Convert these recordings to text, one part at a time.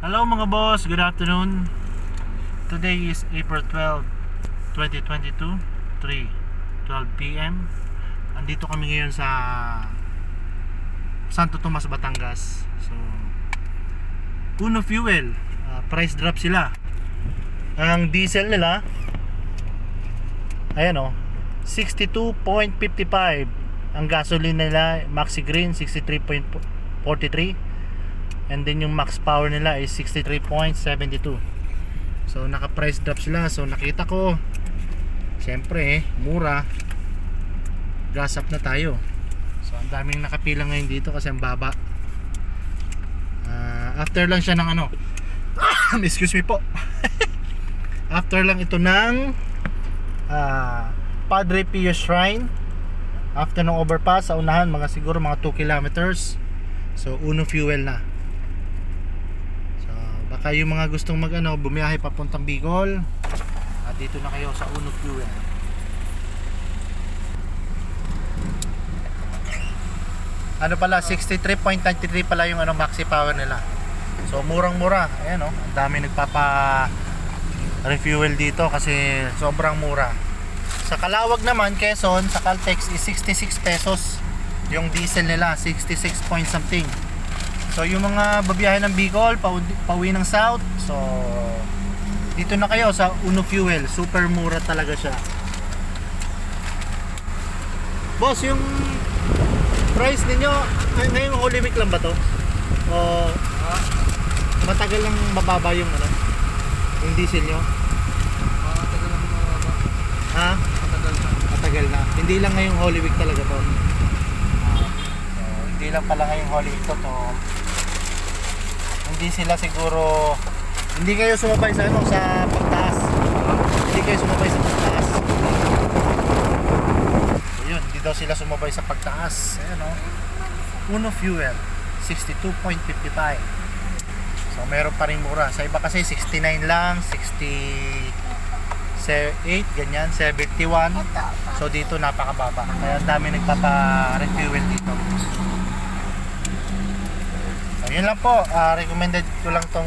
Hello mga boss, good afternoon. Today is April 12, 2022, 3:12 p.m. Andito kami ngayon sa Santo Tomas, Batangas. So, Uno Fuel, price drop sila. Ang diesel nila, ayan o, 62.55. Ang gasoline nila, Maxi Green, 63.43. And then yung max power nila is 63.72. So naka price drop sila. So nakita ko, syempre mura, gas up na tayo. So ang daming nakapila ngayon dito kasi ang baba. After lang siya ng ano excuse me po after lang ito ng Padre Pio Shrine. After ng overpass sa unahan, mga siguro mga 2 kilometers. So Uno Fuel na. Baka yung mga gustong bumiyahe papuntang Bicol, dito na kayo sa Uno Fuel. Ano pala, 63.93 pala yung maxi power nila. So murang-mura. Ayan ang dami nagpapa refuel dito kasi sobrang mura. Sa Calawag naman, Quezon, sa Caltex is 66 pesos yung diesel nila, 66 point something. So yung mga babiyahe ng Bicol, pauwi ng South, so dito na kayo sa Uno Fuel. Super mura talaga siya. Boss, yung price ninyo ngayong Holy Week lang ba to? O matagal lang mababa yung yung diesel nyo? Matagal lang mababa. Ha? Matagal na. Hindi lang ngayong Holy Week talaga to. So hindi lang pala ngayong Holy Week to. Hindi sila siguro, hindi kayo sumabay sa sa pagtaas. Hindi kayo sumabay sa pagtaas. So yun, hindi daw sila sumabay sa pagtaas. Ayan Uno Fuel 62.55. So meron pa ring mura. Sa iba kasi 69 lang, 68, ganyan, 71. So dito napakababa. Kaya ang dami nagpapa-refuel dito. Yun lang po, recommended ko lang tong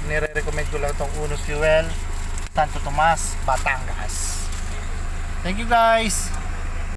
nire-recommend ko lang tong Uno Fuel, Santo Tomas, Batangas. Thank you guys.